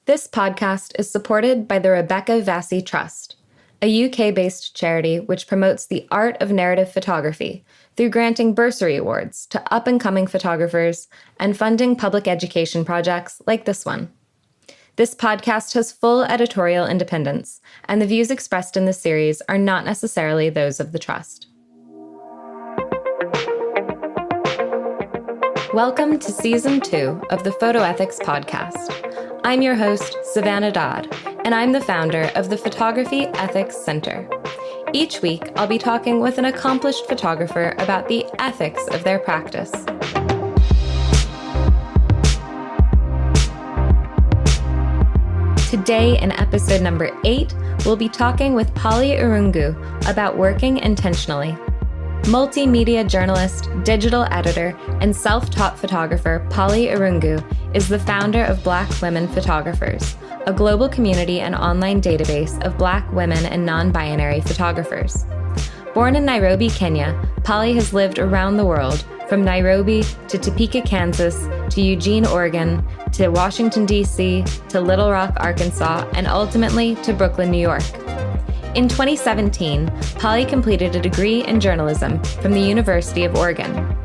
This podcast is supported by the Rebecca Vassie Trust, a UK-based charity which promotes the art of narrative photography through granting bursary awards to up-and-coming photographers and funding public education projects like this one. This podcast has full editorial independence, and the views expressed in this series are not necessarily those of the Trust. Welcome to Season 2 of the Photo Ethics Podcast. I'm your host, Savannah Dodd, and I'm the founder of the Photography Ethics Center. Each week, I'll be talking with an accomplished photographer about the ethics of their practice. Today, in episode number 8, we'll be talking with Polly Irungu about working intentionally. Multimedia journalist, digital editor, and self-taught photographer Polly Irungu is the founder of Black Women Photographers, a global community and online database of Black women and non-binary photographers. Born in Nairobi, Kenya, Polly has lived around the world, from Nairobi to Topeka, Kansas, to Eugene, Oregon, to Washington, D.C., to Little Rock, Arkansas, and ultimately to Brooklyn, New York. In 2017, Polly completed a degree in journalism from the University of Oregon.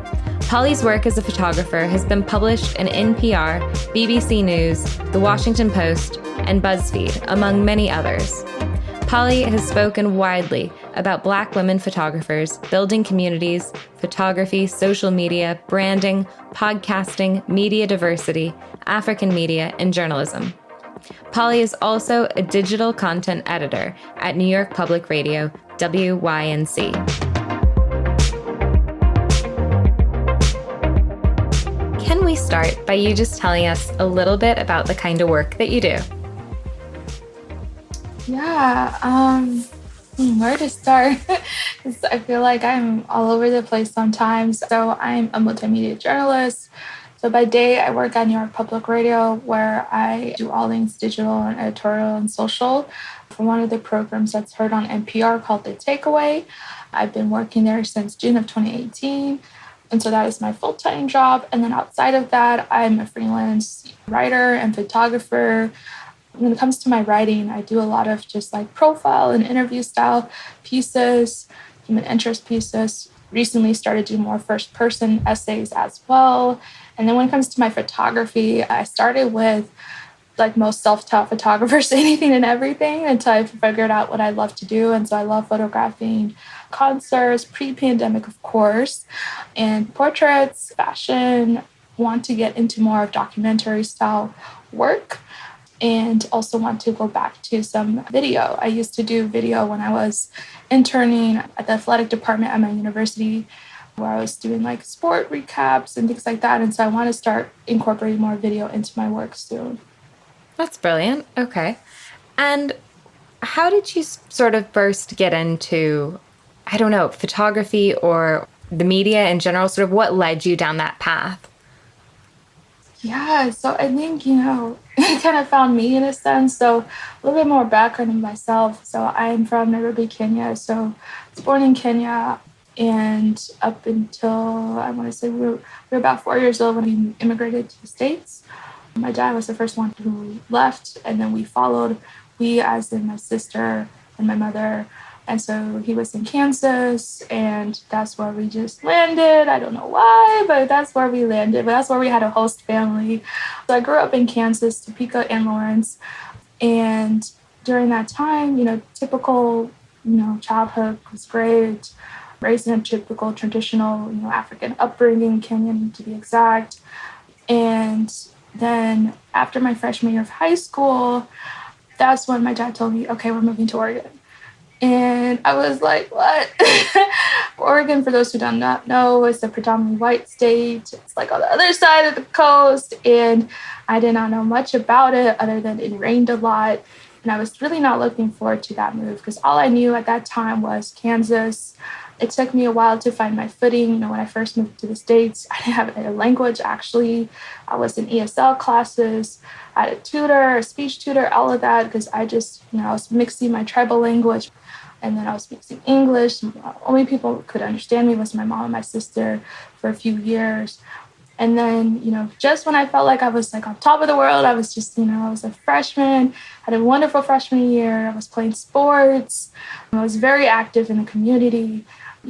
Polly's work as a photographer has been published in NPR, BBC News, The Washington Post, and BuzzFeed, among many others. Polly has spoken widely about Black women photographers, building communities, photography, social media, branding, podcasting, media diversity, African media, and journalism. Polly is also a digital content editor at New York Public Radio, WYNC. Can we start by you just telling us a little bit about the kind of work that you do? Yeah, where to start? 'Cause I feel like I'm all over the place sometimes. So I'm a multimedia journalist. So by day, I work at New York Public Radio, where I do all things digital and editorial and social for one of the programs that's heard on NPR called The Takeaway. I've been working there since June of 2018. And so that is my full-time job. And then outside of that, I'm a freelance writer and photographer. When it comes to my writing, I do a lot of just like profile and interview style pieces, human interest pieces. Recently started doing more first-person essays as well. And then when it comes to my photography, I started with like most self-taught photographers, anything and everything until I figured out what I love to do. And so I love photographing concerts, pre-pandemic, of course, and portraits, fashion, want to get into more of documentary style work, and also want to go back to some video. I used to do video when I was interning at the athletic department at my university, where I was doing like sport recaps and things like that. And so I want to start incorporating more video into my work soon. That's brilliant. Okay. And how did you sort of first get into, I don't know, photography or the media in general? Sort of what led you down that path? Yeah, so I think, it kind of found me in a sense. So a little bit more background on myself. So I'm from Nairobi, Kenya. So I was born in Kenya. And up until, I want to say, we were about 4 years old when we immigrated to the States. My dad was the first one who left, and then we followed. We, as in my sister and my mother. And so he was in Kansas, and that's where we just landed. I don't know why, but that's where we landed. But that's where we had a host family. So I grew up in Kansas, Topeka, and Lawrence. And during that time, typical, childhood was great. Raised in a typical traditional, African upbringing, Kenyan to be exact. And then after my freshman year of high school, that's when my dad told me, okay, we're moving to Oregon. And I was like, what? Oregon, for those who do not know, is a predominantly white state. It's like on the other side of the coast. And I did not know much about it other than it rained a lot. And I was really not looking forward to that move because all I knew at that time was Kansas. It took me a while to find my footing. When I first moved to the States, I didn't have a language, actually. I was in ESL classes. I had a tutor, a speech tutor, all of that, because I just, I was mixing my tribal language. And then I was mixing English. The only people who could understand me was my mom and my sister for a few years. And then, just when I felt like I was like on top of the world, I was just, I was a freshman, had a wonderful freshman year. I was playing sports. I was very active in the community.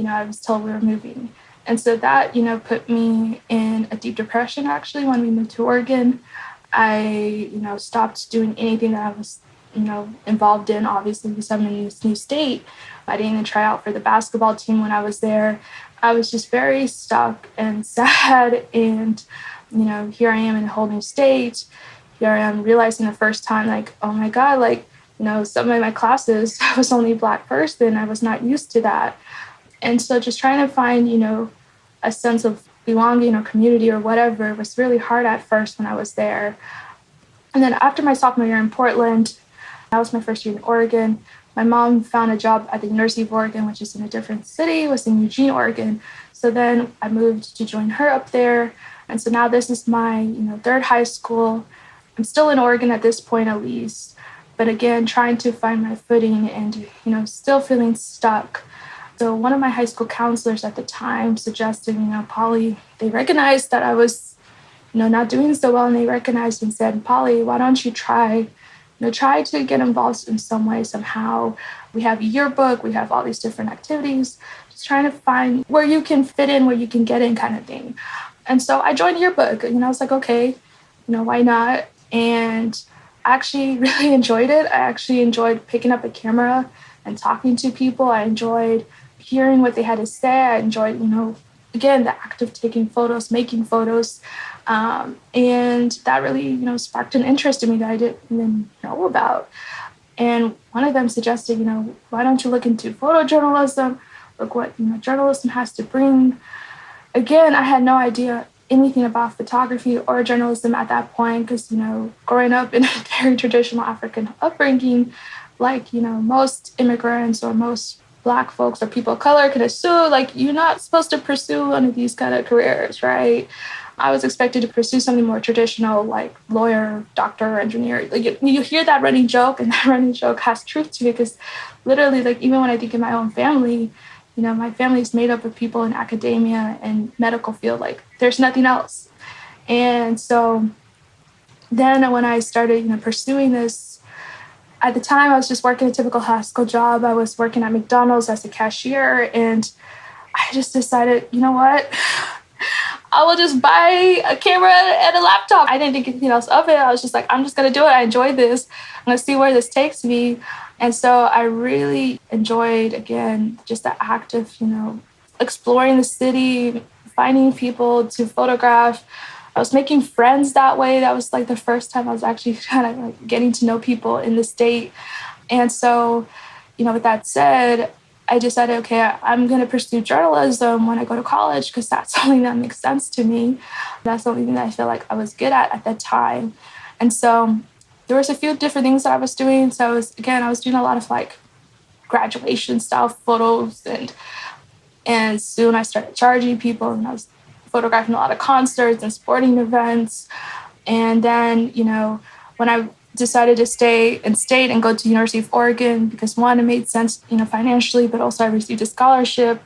I was told we were moving. And so that, put me in a deep depression, actually, when we moved to Oregon. I, stopped doing anything that I was, involved in, obviously, because I'm in this new state. I didn't even try out for the basketball team when I was there. I was just very stuck and sad. And, here I am in a whole new state. Here I am realizing the first time, like, oh my God, like, some of my classes, I was only a Black person. I was not used to that. And so just trying to find, a sense of belonging or community or whatever was really hard at first when I was there. And then after my sophomore year in Portland, that was my first year in Oregon. My mom found a job at the University of Oregon, which is in a different city. It was in Eugene, Oregon. So then I moved to join her up there. And so now this is my, third high school. I'm still in Oregon at this point, at least. But again, trying to find my footing and, still feeling stuck. So one of my high school counselors at the time suggested, Polly, they recognized that I was, not doing so well. And they recognized and said, Polly, why don't you try to get involved in some way, somehow. We have a yearbook. We have all these different activities. Just trying to find where you can fit in, where you can get in kind of thing. And so I joined yearbook. I was like, okay, why not? And I actually really enjoyed it. I actually enjoyed picking up a camera and talking to people. I enjoyed hearing what they had to say. I enjoyed, again, the act of taking photos, making photos. And that really, sparked an interest in me that I didn't even know about. And one of them suggested, why don't you look into photojournalism? Look what, journalism has to bring. Again, I had no idea anything about photography or journalism at that point because, growing up in a very traditional African upbringing, like, most immigrants or most Black folks or people of color can assume, like, you're not supposed to pursue one of these kind of careers, right? I was expected to pursue something more traditional, like lawyer, doctor, engineer. Like you hear that running joke, and that running joke has truth to it because literally, like, even when I think of my own family, my family is made up of people in academia and medical field. Like, there's nothing else. And so then when I started, pursuing this, at the time I was just working a typical high school job. I was working at McDonald's as a cashier, and I just decided, you know what? I will just buy a camera and a laptop. I didn't think anything else of it. I was just like, I'm just going to do it. I enjoy this. I'm going to see where this takes me. And so I really enjoyed, again, just the act of, exploring the city, finding people to photograph. I was making friends that way. That was like the first time I was actually kind of like getting to know people in the state. And so, with that said, I decided, okay, I'm going to pursue journalism when I go to college because that's something that makes sense to me. That's something that I feel like I was good at that time. And so there was a few different things that I was doing. So I was doing a lot of like graduation style photos, and soon I started charging people, and I was photographing a lot of concerts and sporting events. And then, when I decided to stay in state and go to University of Oregon because one, it made sense, financially, but also I received a scholarship.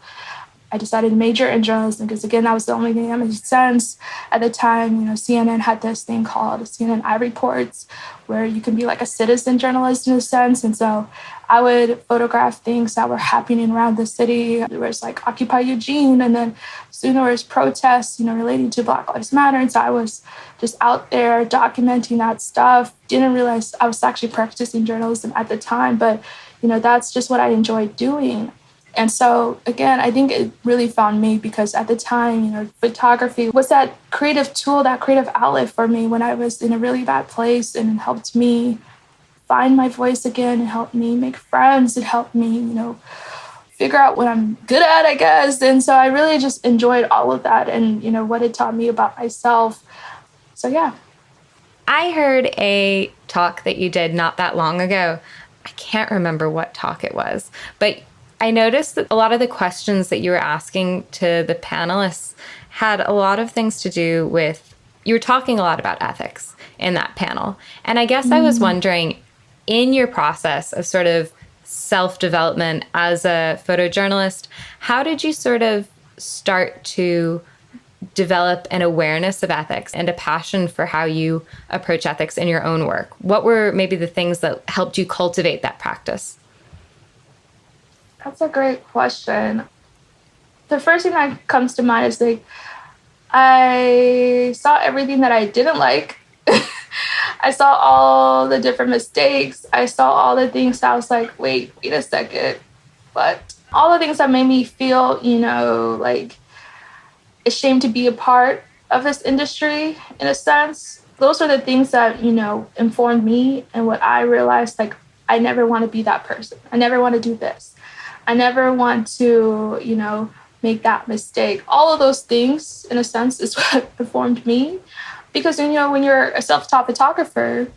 I decided to major in journalism because, again, that was the only thing that made sense. At the time, CNN had this thing called CNN iReports, where you can be like a citizen journalist in a sense. And so I would photograph things that were happening around the city. There was like Occupy Eugene, and then soon there was protests, relating to Black Lives Matter. And so I was just out there documenting that stuff. Didn't realize I was actually practicing journalism at the time, but, that's just what I enjoyed doing. And so, again, I think it really found me because at the time, photography was that creative tool, that creative outlet for me when I was in a really bad place, and it helped me find my voice again. It helped me make friends. It helped me, figure out what I'm good at, I guess. And so I really just enjoyed all of that and, what it taught me about myself. So, yeah. I heard a talk that you did not that long ago. I can't remember what talk it was, but I noticed that a lot of the questions that you were asking to the panelists had a lot of things to do with, you were talking a lot about ethics in that panel. And I guess I was wondering, in your process of sort of self-development as a photojournalist, how did you sort of start to develop an awareness of ethics and a passion for how you approach ethics in your own work? What were maybe the things that helped you cultivate that practice? That's a great question. The first thing that comes to mind is like, I saw everything that I didn't like. I saw all the different mistakes. I saw all the things that I was like, wait a second. But all the things that made me feel, like ashamed to be a part of this industry in a sense. Those are the things that, informed me and what I realized, like, I never want to be that person. I never want to do this. I never want to, make that mistake. All of those things, in a sense, is what informed me. Because, when you're a self-taught photographer,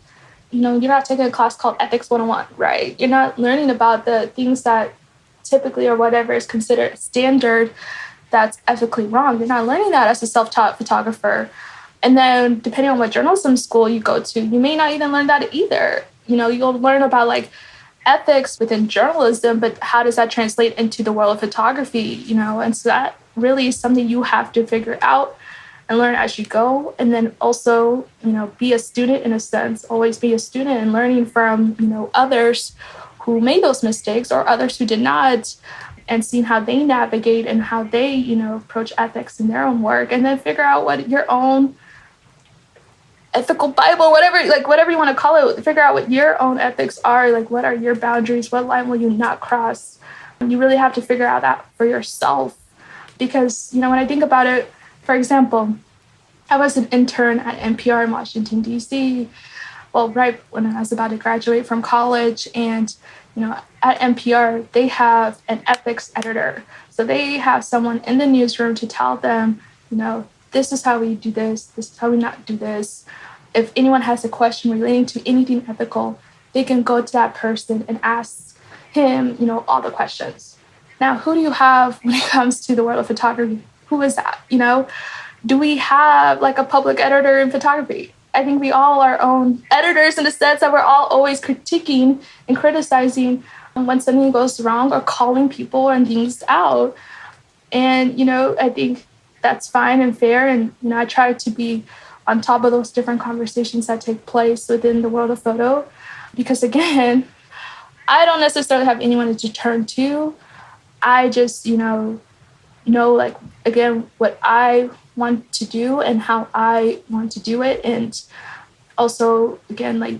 you're not taking a class called Ethics 101, right? You're not learning about the things that typically or whatever is considered standard that's ethically wrong. You're not learning that as a self-taught photographer. And then depending on what journalism school you go to, you may not even learn that either. You'll learn about like ethics within journalism, but how does that translate into the world of photography, And so that really is something you have to figure out and learn as you go. And then also, be a student in a sense, always be a student and learning from, others who made those mistakes or others who did not, and seeing how they navigate and how they, approach ethics in their own work, and then figure out what your own ethical Bible, whatever you want to call it, figure out what your own ethics are, like what are your boundaries, what line will you not cross. You really have to figure out that for yourself. Because, when I think about it, for example, I was an intern at NPR in Washington, D.C., well, right when I was about to graduate from college. And, at NPR, they have an ethics editor. So they have someone in the newsroom to tell them, this is how we do this is how we not do this. If anyone has a question relating to anything ethical, they can go to that person and ask him, all the questions. Now, who do you have when it comes to the world of photography? Who is that? Do we have like a public editor in photography? I think we all are our own editors in the sense that we're all always critiquing and criticizing when something goes wrong or calling people and things out. And, I think that's fine and fair. And, I try to be on top of those different conversations that take place within the world of photo. Because again, I don't necessarily have anyone to turn to. I just, like, again, what I want to do and how I want to do it. And also, again, like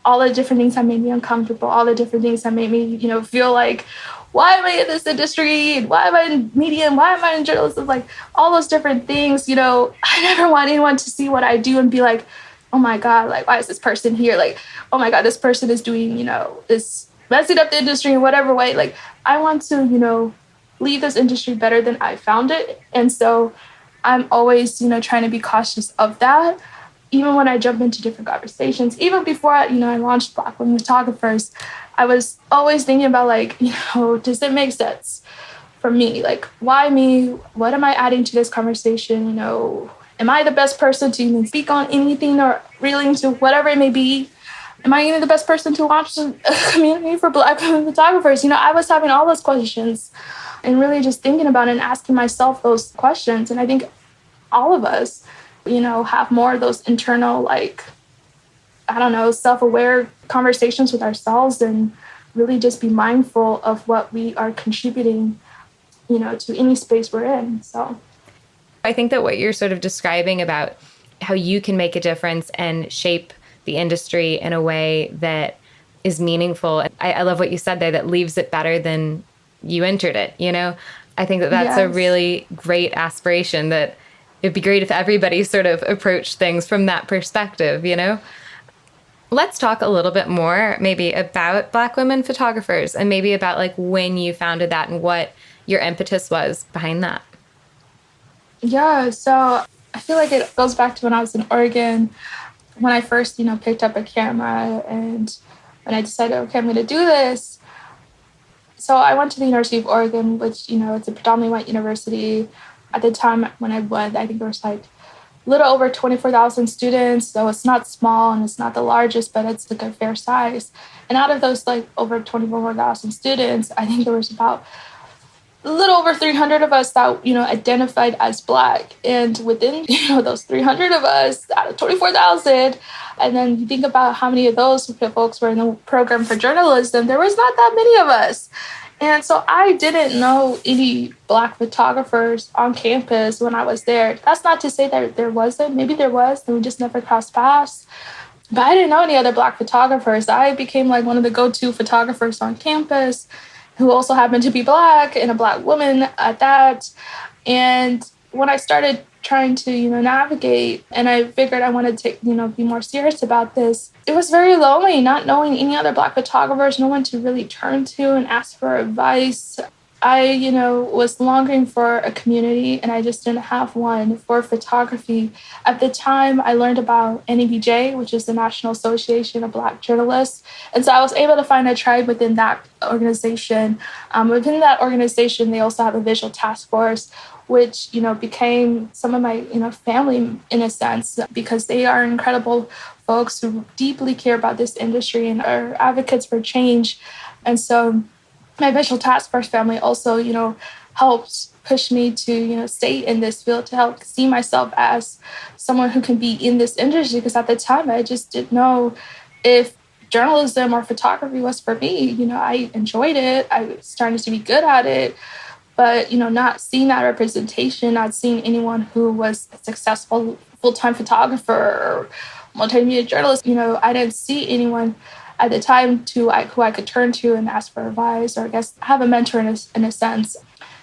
all the different things that made me uncomfortable, all the different things that made me, feel like, why am I in this industry? And why am I in media? And why am I in journalism? Like all those different things, I never want anyone to see what I do and be like, oh my God, like, why is this person here? Like, oh my God, this person is doing, this messing up the industry in whatever way. Like, I want to, leave this industry better than I found it. And so I'm always, trying to be cautious of that. Even when I jump into different conversations, even before, I launched Black Women Photographers, I was always thinking about like, does it make sense for me? Like, why me? What am I adding to this conversation? Am I the best person to even speak on anything or relating to whatever it may be? Am I even the best person to launch a community for Black women photographers? I was having all those questions and really just thinking about it and asking myself those questions. And I think all of us, have more of those internal, like, I don't know, self-aware conversations with ourselves and really just be mindful of what we are contributing, to any space we're in. So I think that what you're sort of describing about how you can make a difference and shape the industry in a way that is meaningful. I love what you said there, that leaves it better than you entered it. I think that that's a really great aspiration, that it'd be great if everybody sort of approached things from that perspective, Let's talk a little bit more maybe about Black women photographers and maybe about like when you founded that and what your impetus was behind that. Yeah, so I feel like it goes back to when I was in Oregon, when I first, picked up a camera and when I decided, okay, I'm going to do this. So I went to the University of Oregon, which, it's a predominantly white university. At the time when I went, I think there was like a little over 24,000 students. So it's not small and it's not the largest, but it's like a fair size. And out of those like over 24,000 students, I think there was about a little over 300 of us that, identified as Black. And within, those 300 of us out of 24,000, and then you think about how many of those folks were in the program for journalism, there was not that many of us. And so I didn't know any Black photographers on campus when I was there. That's not to say that there wasn't. Maybe there was, and we just never crossed paths. But I didn't know any other Black photographers. I became like one of the go-to photographers on campus who also happened to be Black and a Black woman at that. And when I started trying to, navigate, and I figured I wanted to, be more serious about this, it was very lonely not knowing any other Black photographers, no one to really turn to and ask for advice. I, was longing for a community, and I just didn't have one for photography. At the time, I learned about NABJ, which is the National Association of Black Journalists. And so I was able to find a tribe within that organization. Within that organization, they also have a visual task force, which, became some of my, family in a sense, because they are incredible folks who deeply care about this industry and are advocates for change. And so my visual task force family also, helped push me to, stay in this field, to help see myself as someone who can be in this industry. Because at the time, I just didn't know if journalism or photography was for me. I enjoyed it. I was starting to be good at it. But, not seeing that representation, not seeing anyone who was a successful full-time photographer or multimedia journalist, I didn't see anyone at the time who I could turn to and ask for advice, or I guess have a mentor in a sense.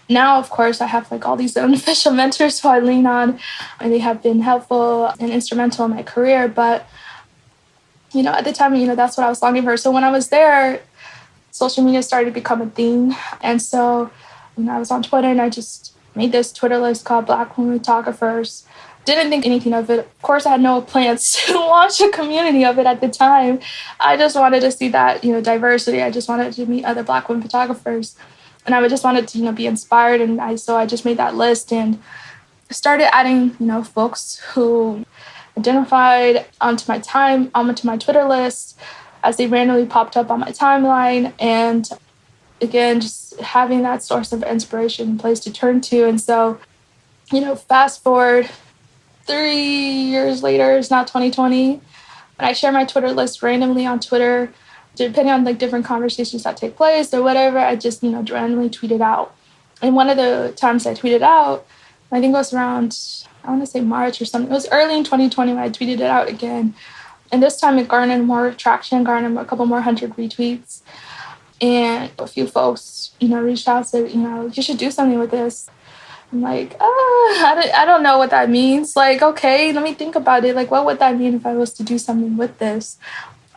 Now, of course, I have like all these unofficial mentors who I lean on, and they have been helpful and instrumental in my career. But, at the time, that's what I was longing for. So when I was there, social media started to become a thing. And so I was on Twitter, and I just made this Twitter list called Black Women Photographers. Didn't think anything of it. Of course, I had no plans to launch a community of it at the time. I just wanted to see that, diversity. I just wanted to meet other Black women photographers. And I just wanted to, be inspired. And so I just made that list and started adding, folks who identified onto my Twitter list as they randomly popped up on my timeline. And again, just having that source of inspiration, place to turn to. And so, fast forward 3 years later, it's now 2020, and I share my Twitter list randomly on Twitter, depending on like different conversations that take place or whatever. I just, randomly tweet it out. And one of the times I tweeted out, I think it was around, I want to say March or something. It was early in 2020 when I tweeted it out again. And this time it garnered more traction, garnered a couple more hundred retweets. And a few folks, reached out and said, you should do something with this. I'm like, I don't know what that means. Like, okay, let me think about it. Like, what would that mean if I was to do something with this?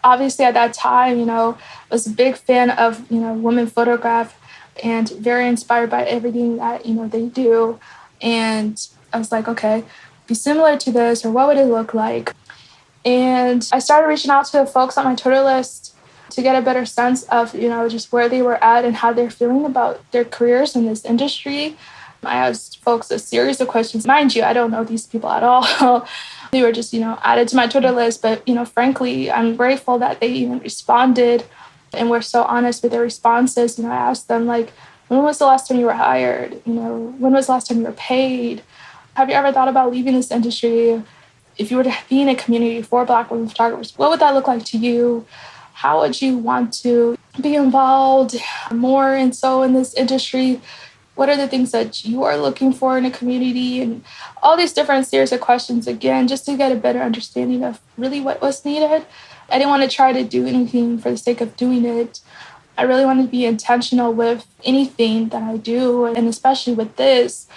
Obviously, at that time, I was a big fan of, women photograph and very inspired by everything that, they do. And I was like, okay, be similar to this, or what would it look like? And I started reaching out to folks on my Twitter list to get a better sense of, just where they were at and how they're feeling about their careers in this industry. I asked folks a series of questions. Mind you, I don't know these people at all. They were just, added to my Twitter list. But, frankly, I'm grateful that they even responded and were so honest with their responses. I asked them, like, when was the last time you were hired? When was the last time you were paid? Have you ever thought about leaving this industry? If you were to be in a community for Black women photographers, what would that look like to you? How would you want to be involved more and so in this industry? What are the things that you are looking for in a community? And all these different series of questions, again, just to get a better understanding of really what was needed. I didn't want to try to do anything for the sake of doing it. I really wanted to be intentional with anything that I do, and especially with this,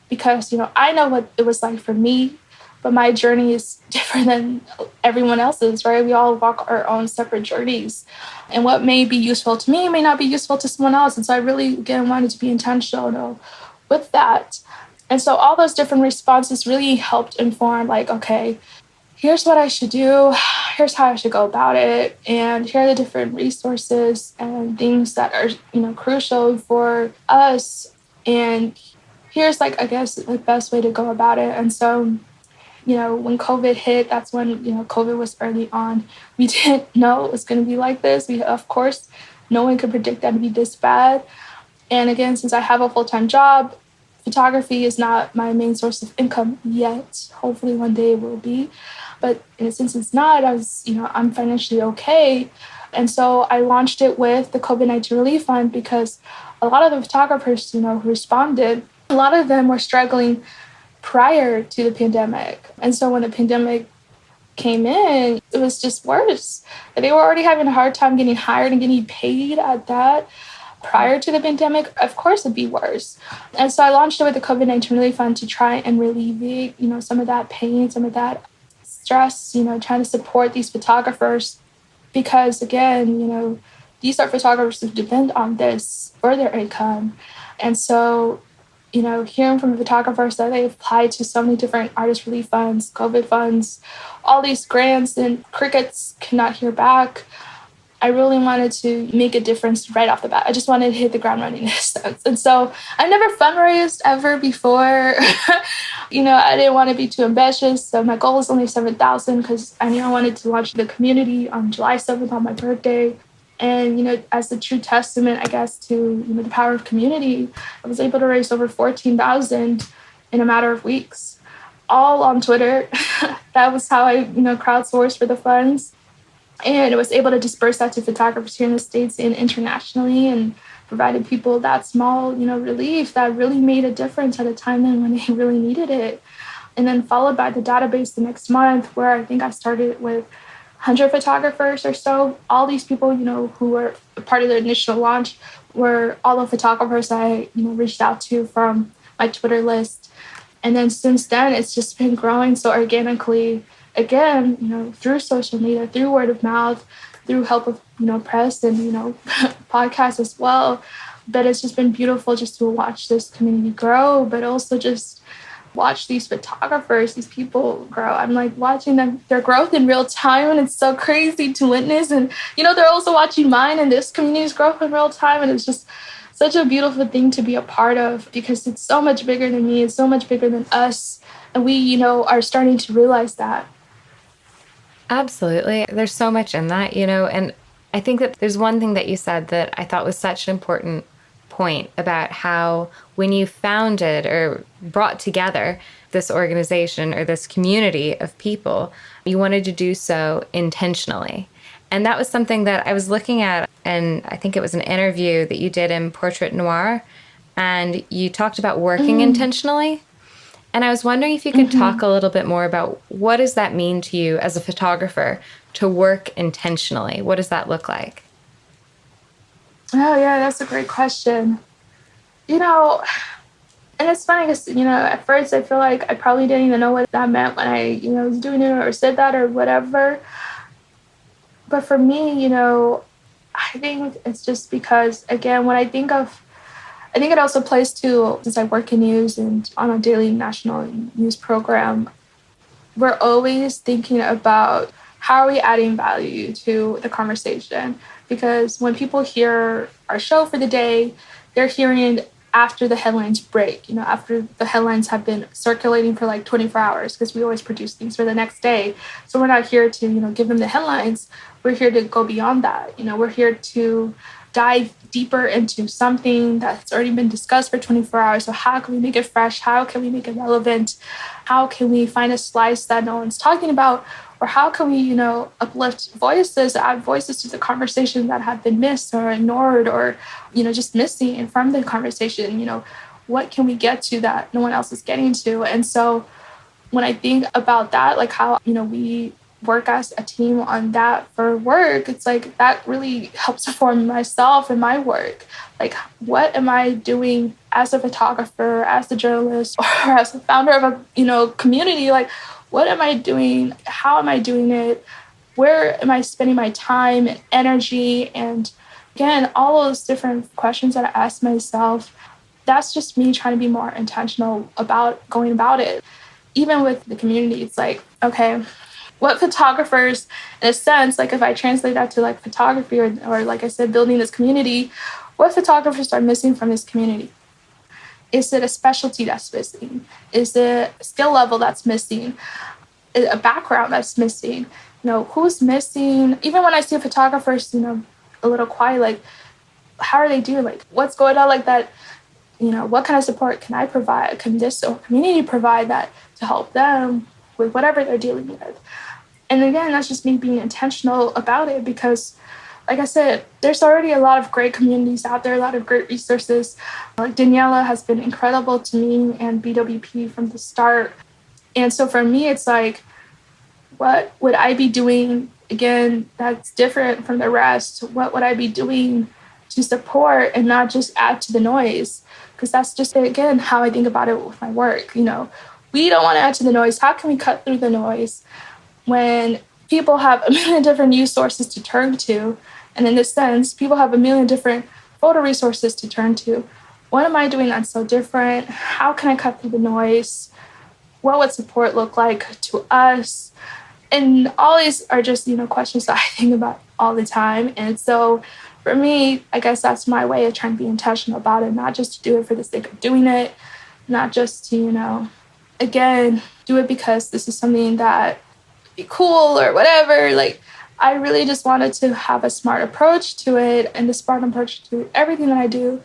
because, I know what it was like for me, but my journey is different than everyone else's, right? We all walk our own separate journeys. And what may be useful to me may not be useful to someone else. And so I really, again, wanted to be intentional with that. And so all those different responses really helped inform, like, okay, here's what I should do. Here's how I should go about it. And here are the different resources and things that are, crucial for us. And here's, like, I guess, the best way to go about it. And so, when COVID hit, that's when, COVID was early on. We didn't know it was going to be like this. Of course, no one could predict that to be this bad. And again, since I have a full-time job, photography is not my main source of income yet. Hopefully one day it will be. But since it's not, I'm financially okay. And so I launched it with the COVID-19 Relief Fund because a lot of the photographers, who responded, a lot of them were struggling prior to the pandemic. And so when the pandemic came in, it was just worse. They were already having a hard time getting hired and getting paid at that. Prior to the pandemic, of course, it'd be worse. And so I launched it with the COVID-19 Relief Fund to try and alleviate, some of that pain, some of that stress, trying to support these photographers. Because again, these are photographers who depend on this for their income. And so, hearing from photographers that they applied to so many different artist relief funds, COVID funds, all these grants, and crickets cannot hear back. I really wanted to make a difference right off the bat. I just wanted to hit the ground running in a sense. And so I never fundraised ever before. I didn't want to be too ambitious. So my goal was only 7,000 because I knew I wanted to launch the community on July 7th on my birthday. And, as the true testament, I guess, to, the power of community, I was able to raise over 14,000 in a matter of weeks, all on Twitter. That was how I, crowdsourced for the funds. And I was able to disperse that to photographers here in the States and internationally, and provided people that small, relief that really made a difference at a time when they really needed it. And then followed by the database the next month, where I think I started with 100 photographers or so. All these people, who were part of the initial launch were all the photographers I, reached out to from my Twitter list. And then since then, it's just been growing so organically. Again, through social media, through word of mouth, through help of, press and, podcasts as well. But it's just been beautiful just to watch this community grow, but also just watch these photographers, these people grow. I'm like watching their growth in real time, and it's so crazy to witness. And, they're also watching mine and this community's growth in real time. And it's just such a beautiful thing to be a part of because it's so much bigger than me. It's so much bigger than us. And we, are starting to realize that. Absolutely. There's so much in that, and I think that there's one thing that you said that I thought was such an important point about how when you founded or brought together this organization or this community of people, you wanted to do so intentionally. And that was something that I was looking at, and I think it was an interview that you did in Portrait Noir, and you talked about working intentionally. And I was wondering if you could talk a little bit more about what does that mean to you as a photographer to work intentionally? What does that look like? Oh, yeah, that's a great question. And it's funny because, at first I feel like I probably didn't even know what that meant when I, was doing it or said that or whatever. But for me, I think it's just because, again, when I think it also plays to, since I work in news and on a daily national news program, we're always thinking about how are we adding value to the conversation? Because when people hear our show for the day, they're hearing after the headlines break, after the headlines have been circulating for like 24 hours, because we always produce things for the next day. So we're not here to, give them the headlines. We're here to go beyond that. We're here to dive deeper into something that's already been discussed for 24 hours. So how can we make it fresh? How can we make it relevant? How can we find a slice that no one's talking about? Or how can we, uplift voices, add voices to the conversation that have been missed or ignored or, just missing from the conversation? What can we get to that no one else is getting to? And so when I think about that, like how, we work as a team on that for work, it's like that really helps inform myself and my work. Like, what am I doing as a photographer, as a journalist, or as a founder of a, community? Like, what am I doing? How am I doing it? Where am I spending my time and energy? And again, all those different questions that I ask myself, that's just me trying to be more intentional about going about it. Even with the community, it's like, okay, what photographers, in a sense, like if I translate that to like photography or like I said, building this community, what photographers are missing from this community? Is it a specialty that's missing? Is it a skill level that's missing? A background that's missing? Who's missing? Even when I see photographers, a little quiet, like, how are they doing? Like, what's going on like that? What kind of support can I provide? Can this community provide that to help them with whatever they're dealing with? And again, that's just me being intentional about it because, like I said, there's already a lot of great communities out there, a lot of great resources. Like Daniela has been incredible to me and BWP from the start. And so for me, it's like, what would I be doing, again, that's different from the rest? What would I be doing to support and not just add to the noise? Because that's just, again, how I think about it with my work. We don't want to add to the noise. How can we cut through the noise when people have a million different news sources to turn to? And in this sense, people have a million different photo resources to turn to. What am I doing that's so different? How can I cut through the noise? What would support look like to us? And all these are just, questions that I think about all the time. And so for me, I guess that's my way of trying to be intentional about it, not just to do it for the sake of doing it, not just to, again, do it because this is something that would be cool or whatever. Like, I really just wanted to have a smart approach to it and the smart approach to everything that I do.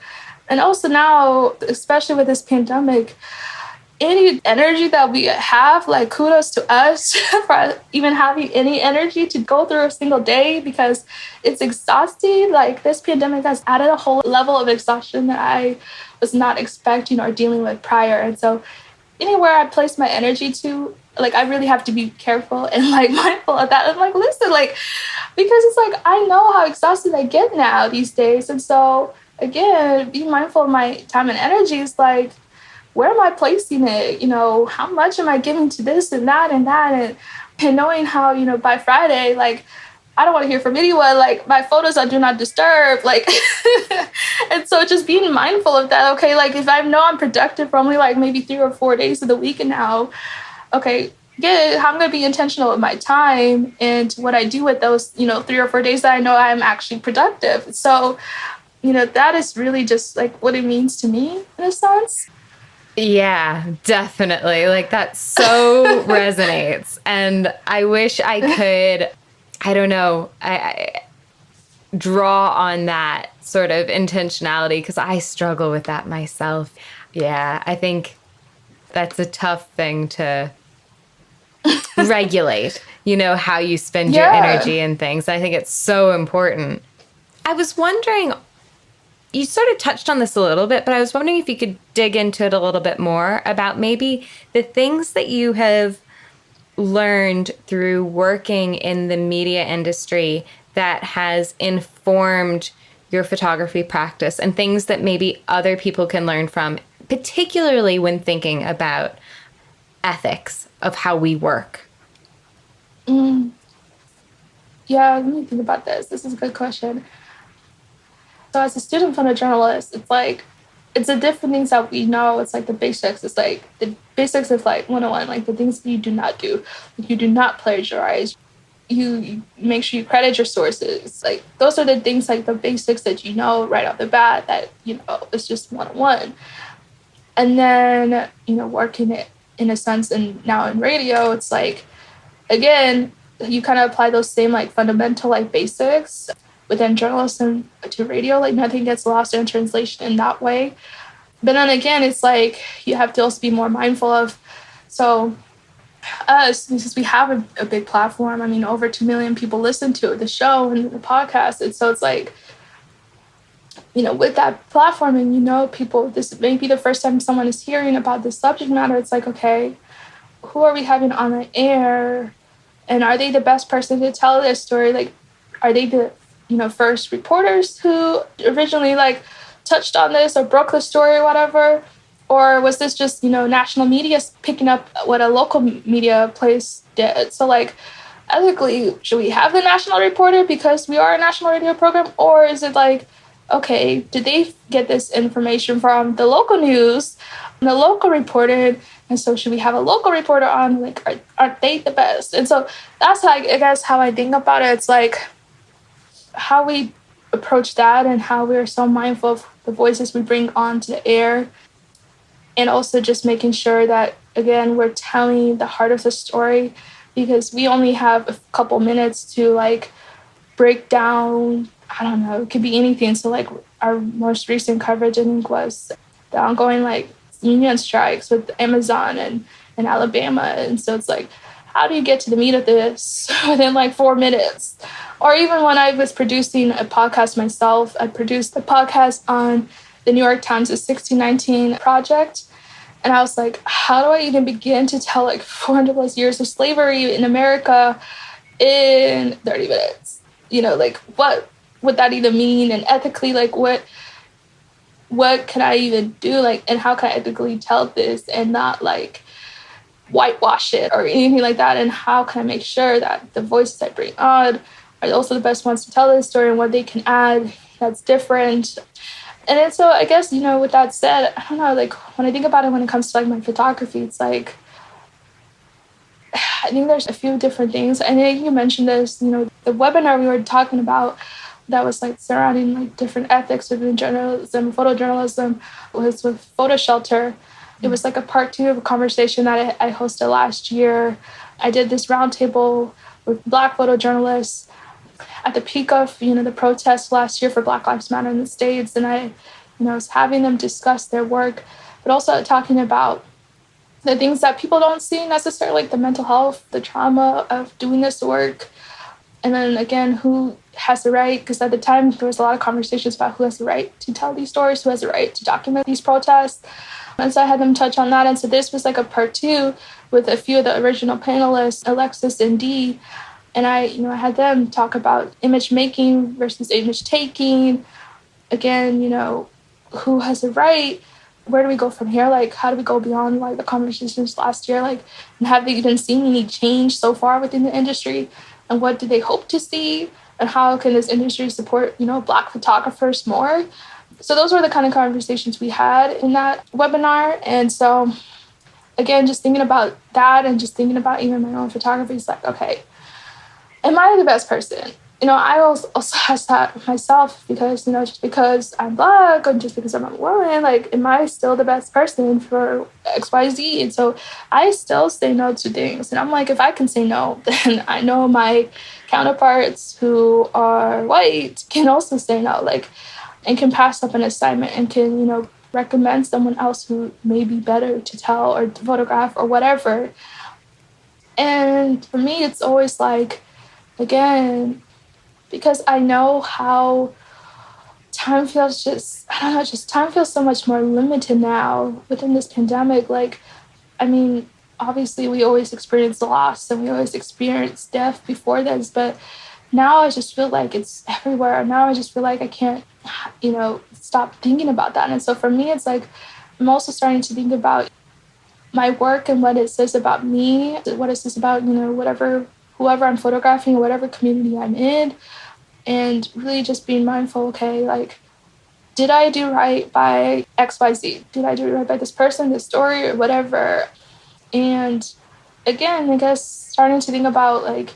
And also now, especially with this pandemic, any energy that we have, like, kudos to us for even having any energy to go through a single day because it's exhausting. Like, this pandemic has added a whole level of exhaustion that I was not expecting or dealing with prior. And so anywhere I place my energy to, like, I really have to be careful and, like, mindful of that. I'm like, listen, like, because it's like, I know how exhausted I get now these days. And so, again, being mindful of my time and energy is like, where am I placing it? How much am I giving to this and that and that? And knowing how, by Friday, like, I don't want to hear from anyone. Like, my photos on Do Not Disturb. Like, and so just being mindful of that. Okay, like, if I know I'm productive for only, like, maybe 3 or 4 days of the week and now, okay, how I'm going to be intentional with my time and what I do with those, 3 or 4 days that I know I'm actually productive. So, that is really just, like, what it means to me in a sense. Yeah, definitely. Like, that so resonates. And I wish I could, I don't know, I draw on that sort of intentionality because I struggle with that myself. Yeah, I think that's a tough thing to regulate, how you spend your energy and things. I think it's so important. I was wondering, you sort of touched on this a little bit, but I was wondering if you could dig into it a little bit more about maybe the things that you have learned through working in the media industry that has informed your photography practice and things that maybe other people can learn from, particularly when thinking about ethics of how we work. Yeah, let me think about this. This is a good question. So as a student photojournalist, it's like, it's the different things that we know. It's like the basics. It's like the basics of like 101, like the things that you do not do. Like, you do not plagiarize. You make sure you credit your sources. Like, those are the things, like the basics that right off the bat that, it's just 101. And then, working it in a sense and now in radio, it's like, again, you kind of apply those same like fundamental like basics within journalism to radio. Like, nothing gets lost in translation in that way. But then again, it's like you have to also be more mindful of, so us, because we have a big platform. I mean, over 2 million people listen to the show and the podcast. And so it's like, with that platform and, people, this may be the first time someone is hearing about this subject matter. It's like, okay, who are we having on the air? And are they the best person to tell this story? Like, are they the, first reporters who originally like touched on this or broke the story or whatever? Or was this just, national media picking up what a local media place did? So like, ethically, should we have the national reporter because we are a national radio program? Or is it like, okay, did they get this information from the local news, the local reporter? And so should we have a local reporter on? Like, aren't they the best? And so that's how, I guess, how I think about it. It's like how we approach that and how we're so mindful of the voices we bring onto the air. And also just making sure that, again, we're telling the heart of the story, because we only have a couple minutes to like break down I don't know, it could be anything. So like our most recent coverage, I think, was the ongoing like union strikes with Amazon and Alabama. And so it's like, how do you get to the meat of this within like 4 minutes? Or even when I was producing a podcast myself, I produced a podcast on the New York Times' 1619 Project. And I was like, how do I even begin to tell like 400 plus years of slavery in America in 30 minutes? You know, like what would that even mean? And ethically, like what can I even do? Like, and how can I ethically tell this and not like whitewash it or anything like that? And how can I make sure that the voices I bring on are also the best ones to tell this story and what they can add that's different? And then so I guess, you know, with that said, I don't know, like when I think about it when it comes to like my photography, it's like, I think there's a few different things. I think you mentioned this, you know, the webinar we were talking about that was like surrounding like different ethics within journalism, photojournalism, was with Photo Shelter. It was like a part 2 of a conversation that I hosted last year. I did this roundtable with Black photojournalists at the peak of, you know, the protests last year for Black Lives Matter in the States. And I, you know, was having them discuss their work, but also talking about the things that people don't see necessarily, like the mental health, the trauma of doing this work. And then again, who has the right, because at the time there was a lot of conversations about who has the right to tell these stories, who has the right to document these protests. And so I had them touch on that. And so this was like a part 2 with a few of the original panelists, Alexis and Dee. And I had them talk about image making versus image taking. Again, you know, who has the right? Where do we go from here? Like, how do we go beyond like the conversations last year? Like, and have they even seen any change so far within the industry? And what do they hope to see? And how can this industry support, you know, Black photographers more? So those were the kind of conversations we had in that webinar. And so, again, just thinking about that and just thinking about even my own photography, it's like, okay, am I the best person? You know, I also ask that myself because, you know, just because I'm Black and just because I'm a woman, like, am I still the best person for XYZ? And so I still say no to things. And I'm like, if I can say no, then I know my counterparts who are white can also say no, like, and can pass up an assignment and can, you know, recommend someone else who may be better to tell or to photograph or whatever. And for me, it's always like, again, because I know how time feels time feels so much more limited now within this pandemic. Like, I mean, obviously we always experience loss and we always experience death before this, but now I just feel like it's everywhere. Now I just feel like I can't, you know, stop thinking about that. And so for me, it's like, I'm also starting to think about my work and what it says about me, what it says about, you know, whoever I'm photographing or whatever community I'm in. And really just being mindful, okay, like, did I do right by XYZ? Did I do right by this person, this story, or whatever? And again, I guess starting to think about like,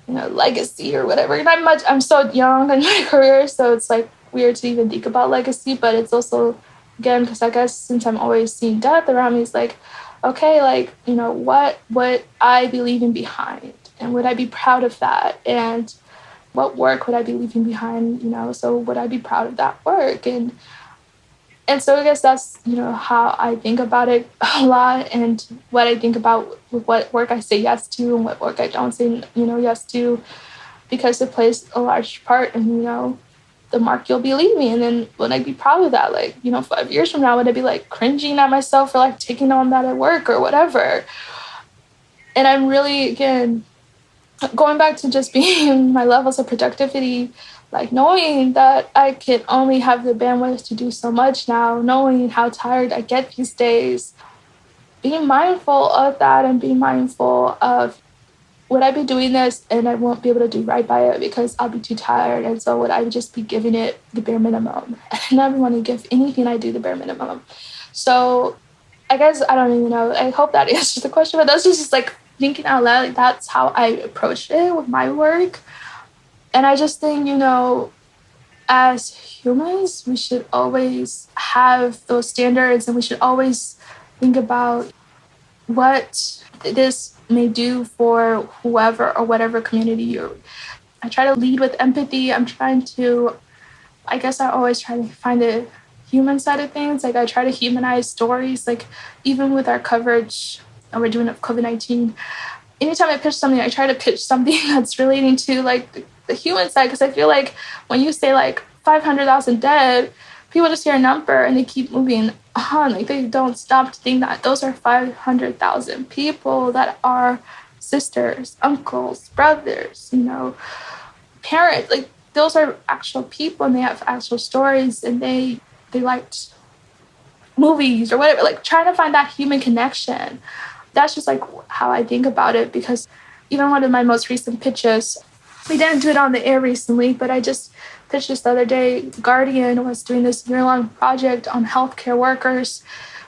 you know, legacy or whatever. And I'm so young in my career, so it's like weird to even think about legacy, but it's also, again, because I guess since I'm always seeing death around me, it's like, okay, like, you know, what would I be leaving behind? And would I be proud of that? And what work would I be leaving behind, you know? So would I be proud of that work? And so I guess that's, you know, how I think about it a lot, and what I think about with what work I say yes to and what work I don't say, you know, yes to, because it plays a large part in, you know, the mark you'll be leaving. And then would I be proud of that? Like, you know, 5 years from now, would I be like cringing at myself for like taking on that at work or whatever? And I'm really, again, going back to just being my levels of productivity, like knowing that I can only have the bandwidth to do so much now, knowing how tired I get these days, being mindful of that and being mindful of, would I be doing this and I won't be able to do right by it because I'll be too tired? And so would I just be giving it the bare minimum? I never want to give anything I do the bare minimum. So I guess, I don't even know. I hope that answers the question, but that's just like thinking out loud. Like, that's how I approach it with my work. And I just think, you know, as humans, we should always have those standards, and we should always think about what this may do for whoever or whatever community you're I try to lead with empathy. I guess I always try to find the human side of things. Like I try to humanize stories. Like even with our coverage that we're doing of COVID-19, anytime I pitch something, I try to pitch something that's relating to like the human side. Because I feel like when you say like 500,000 dead, people just hear a number and they keep moving on. Like they don't stop to think that those are 500,000 people that are sisters, uncles, brothers, parents. Like those are actual people and they have actual stories and they liked movies or whatever. Like trying to find that human connection. That's just like how I think about it, because even one of my most recent pitches, we didn't do it on the air recently, but I just pitched this the other day. Guardian was doing this year-long project on healthcare workers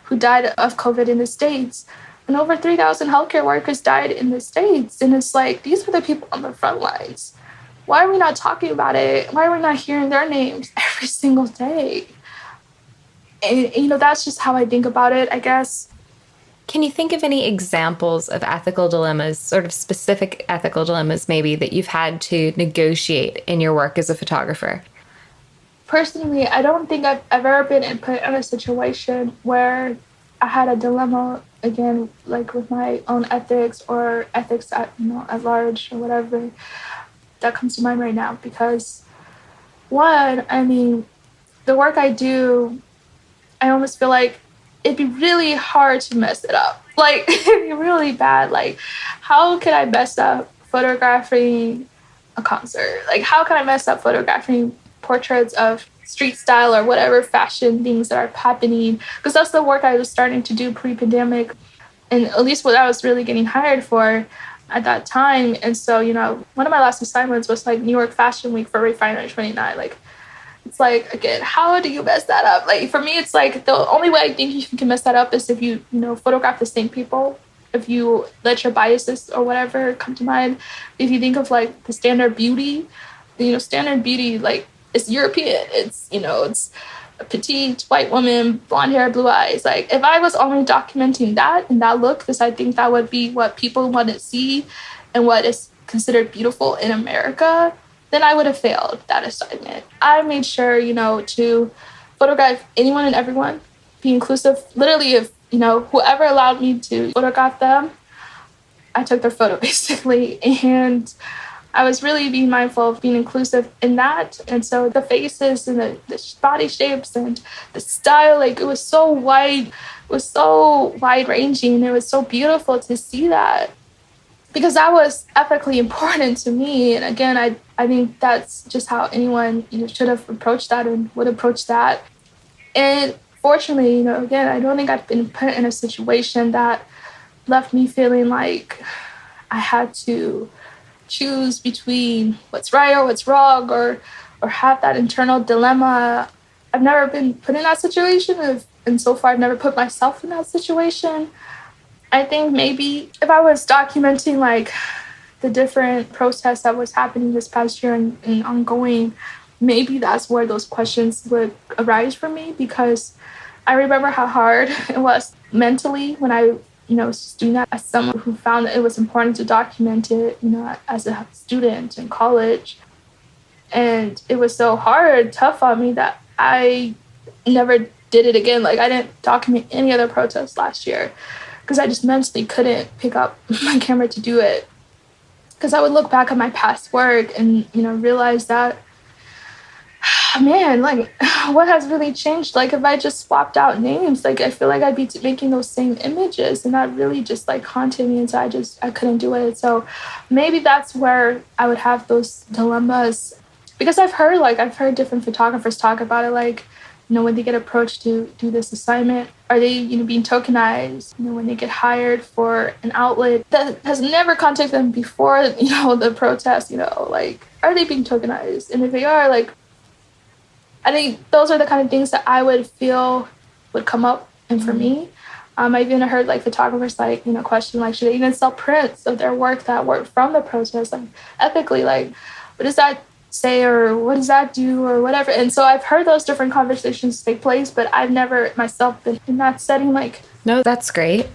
who died of COVID in the States. And over 3,000 healthcare workers died in the States. And it's like, these are the people on the front lines. Why are we not talking about it? Why are we not hearing their names every single day? And that's just how I think about it, I guess. Can you think of any examples of ethical dilemmas, sort of specific ethical dilemmas maybe, that you've had to negotiate in your work as a photographer? Personally, I don't think I've ever been put in a situation where I had a dilemma, again, like with my own ethics or ethics at large or whatever that comes to mind right now. Because one, I mean, the work I do, I almost feel like it'd be really hard to mess it up. Like, it'd be really bad. Like, how could I mess up photographing a concert? Like, how can I mess up photographing portraits of street style or whatever fashion things that are happening? Because that's the work I was starting to do pre-pandemic, and at least what I was really getting hired for at that time. And so, one of my last assignments was like New York Fashion Week for Refinery 29. Like, it's like, again, how do you mess that up? Like, for me, it's like the only way I think you can mess that up is if you, photograph the same people. If you let your biases or whatever come to mind. If you think of like the standard beauty, standard beauty, like, it's European. It's, it's a petite white woman, blonde hair, blue eyes. Like, if I was only documenting that and that look, because I think that would be what people want to see and what is considered beautiful in America, then I would have failed that assignment. I made sure, to photograph anyone and everyone, be inclusive. Literally, if, whoever allowed me to photograph them, I took their photo, basically. And I was really being mindful of being inclusive in that. And so the faces and the body shapes and the style, like, it was so wide. It was so wide-ranging. It was so beautiful to see that, because that was ethically important to me. And again, I think that's just how anyone should have approached that and would approach that. And fortunately, again, I don't think I've been put in a situation that left me feeling like I had to choose between what's right or what's wrong, or have that internal dilemma. I've never been put in that situation, and so far I've never put myself in that situation. I think maybe if I was documenting like the different protests that was happening this past year and ongoing, maybe that's where those questions would arise for me, because I remember how hard it was mentally when I, was just doing that as someone who found that it was important to document it, as a student in college. And it was so hard, tough on me that I never did it again. Like, I didn't document any other protests last year, because I just mentally couldn't pick up my camera to do it. Because I would look back at my past work and, realize that, man, like, what has really changed? Like, if I just swapped out names, like, I feel like I'd be making those same images, and that really just, like, haunted me, and so I couldn't do it. So maybe that's where I would have those dilemmas. Because I've heard different photographers talk about it, like, when they get approached to do this assignment, are they, being tokenized? When they get hired for an outlet that has never contacted them before, the protest, like, are they being tokenized? And if they are, like, I think those are the kind of things that I would feel would come up. And for me, I've even heard, like, photographers, like, question, like, should they even sell prints of their work that work from the protest? Like, ethically, like, what does that say, or what does that do, or whatever? And so I've heard those different conversations take place, but I've never myself been in that setting. Like, no, that's great.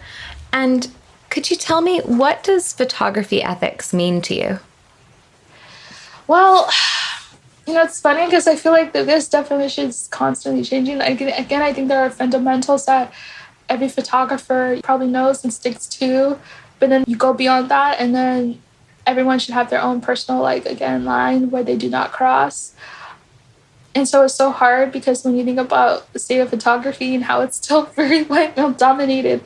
And could you tell me, what does photography ethics mean to you? Well, it's funny because I feel like that this definition is constantly changing. Again, I think there are fundamentals that every photographer probably knows and sticks to, but then you go beyond that, and then everyone should have their own personal, like, again, line where they do not cross. And so it's so hard because when you think about the state of photography and how it's still very white male dominated,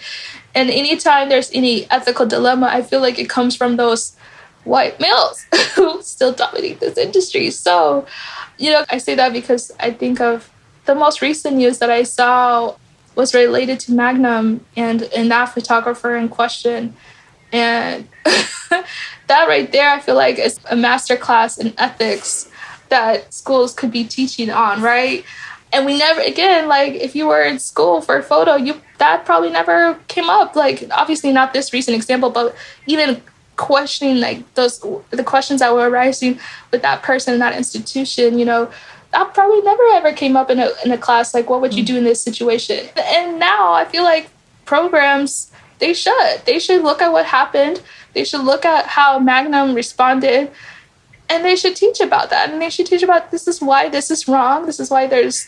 and anytime there's any ethical dilemma, I feel like it comes from those white males who still dominate this industry. So, I say that because I think of the most recent news that I saw was related to Magnum and that photographer in question. And that right there, I feel like is a masterclass in ethics that schools could be teaching on, right? And we never, again, like, if you were in school for a photo, that probably never came up. Like, obviously not this recent example, but even questioning, like, the questions that were arising with that person in that institution, that probably never ever came up in a class. Like, what would you do in this situation? And now I feel like programs, they should look at what happened. They should look at how Magnum responded, and they should teach about that. And they should teach about, this is why this is wrong. This is why there's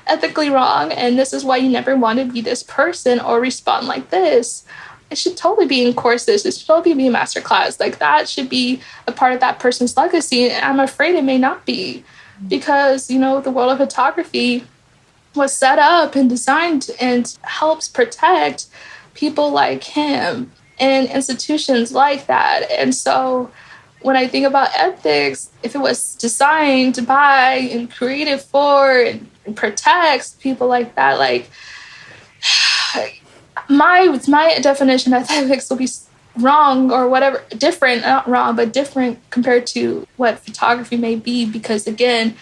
ethically wrong. And this is why you never want to be this person or respond like this. It should totally be in courses. It should totally be a masterclass. Like, that should be a part of that person's legacy. And I'm afraid it may not be, because, the world of photography was set up and designed and helps protect people like him and institutions like that. And so when I think about ethics, if it was designed by and created for and protects people like that, like, my definition of ethics will be wrong or whatever, different, not wrong, but different compared to what photography may be, because again,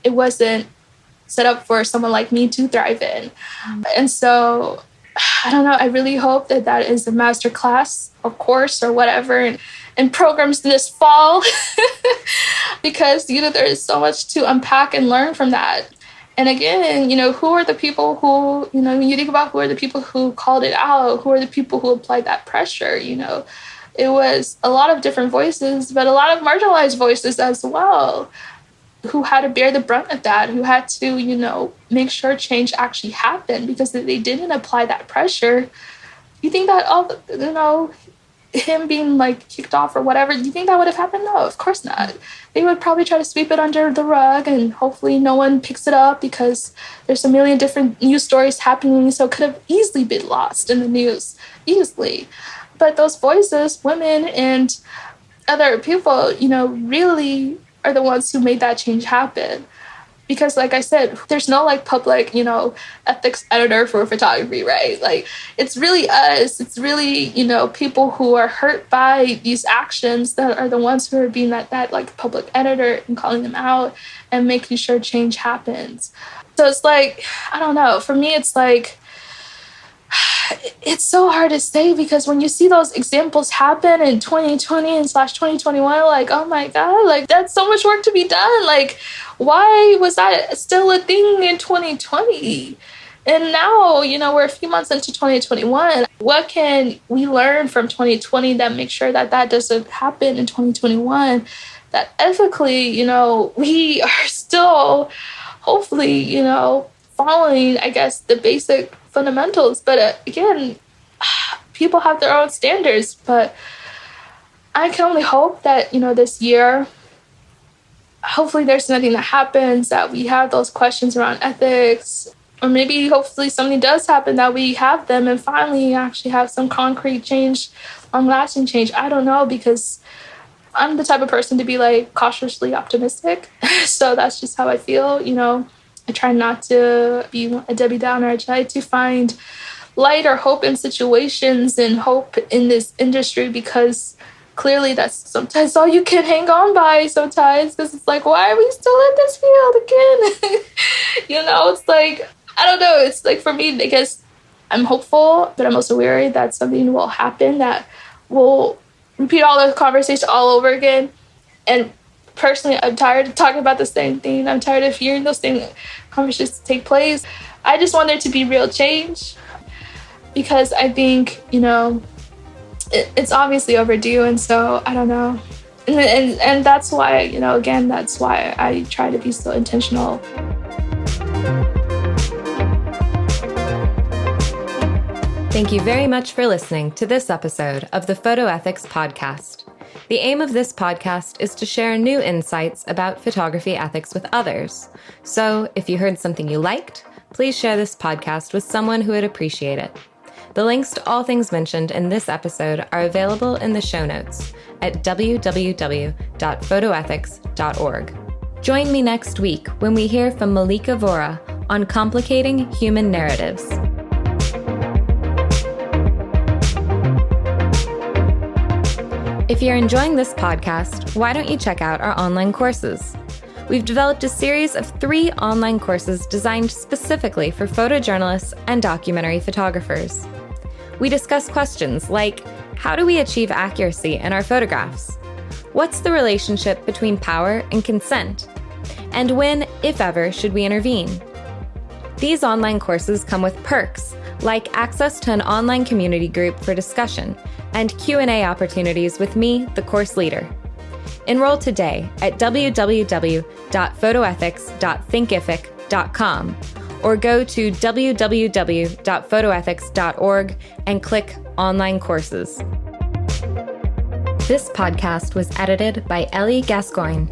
it wasn't set up for someone like me to thrive in. And so I don't know, I really hope that is a master class or course or whatever and programs this fall because there is so much to unpack and learn from that. And again, who are the people who, when you think about who are the people who called it out, who are the people who applied that pressure, it was a lot of different voices, but a lot of marginalized voices as well, who had to bear the brunt of that, who had to, make sure change actually happened, because if they didn't apply that pressure, you think that, him being like kicked off or whatever, do you think that would have happened? No, of course not. They would probably try to sweep it under the rug and hopefully no one picks it up because there's a million different news stories happening, so it could have easily been lost in the news, easily. But those voices, women and other people, really are the ones who made that change happen. Because like I said, there's no like public, ethics editor for photography, right? Like, it's really us. It's really, people who are hurt by these actions that are the ones who are being that like public editor and calling them out and making sure change happens. So it's like, I don't know. For me, it's like, it's so hard to say, because when you see those examples happen in 2020 and /2021, like, oh my God, like, that's so much work to be done. Like, why was that still a thing in 2020? And now, we're a few months into 2021. What can we learn from 2020 that makes sure that doesn't happen in 2021? That ethically, we are still hopefully, following, I guess, the basic fundamentals. But again, people have their own standards. But I can only hope that, this year, hopefully there's nothing that happens, that we have those questions around ethics, or maybe hopefully something does happen that we have them and finally actually have some concrete change, long-lasting change. I don't know, because I'm the type of person to be like cautiously optimistic. So that's just how I feel. I try not to be a Debbie Downer. I try to find light or hope in situations and hope in this industry, because clearly that's sometimes all you can hang on by sometimes, because it's like, why are we still in this field again? It's like, I don't know. It's like, for me, I guess I'm hopeful, but I'm also worried that something will happen that will repeat all the conversation all over again. And personally, I'm tired of talking about the same thing. I'm tired of hearing those same conversations take place. I just want there to be real change, because I think, it's obviously overdue. And so, I don't know. And that's why, again, that's why I try to be so intentional. Thank you very much for listening to this episode of the Photo Ethics Podcast. The aim of this podcast is to share new insights about photography ethics with others. So if you heard something you liked, please share this podcast with someone who would appreciate it. The links to all things mentioned in this episode are available in the show notes at www.photoethics.org. Join me next week when we hear from Malika Vora on complicating human narratives. If you're enjoying this podcast, why don't you check out our online courses? We've developed a series of 3 online courses designed specifically for photojournalists and documentary photographers. We discuss questions like, how do we achieve accuracy in our photographs? What's the relationship between power and consent? And when, if ever, should we intervene? These online courses come with perks, like access to an online community group for discussion and Q&A opportunities with me, the course leader. Enroll today at www.photoethics.thinkific.com or go to www.photoethics.org and click Online Courses. This podcast was edited by Ellie Gascoigne.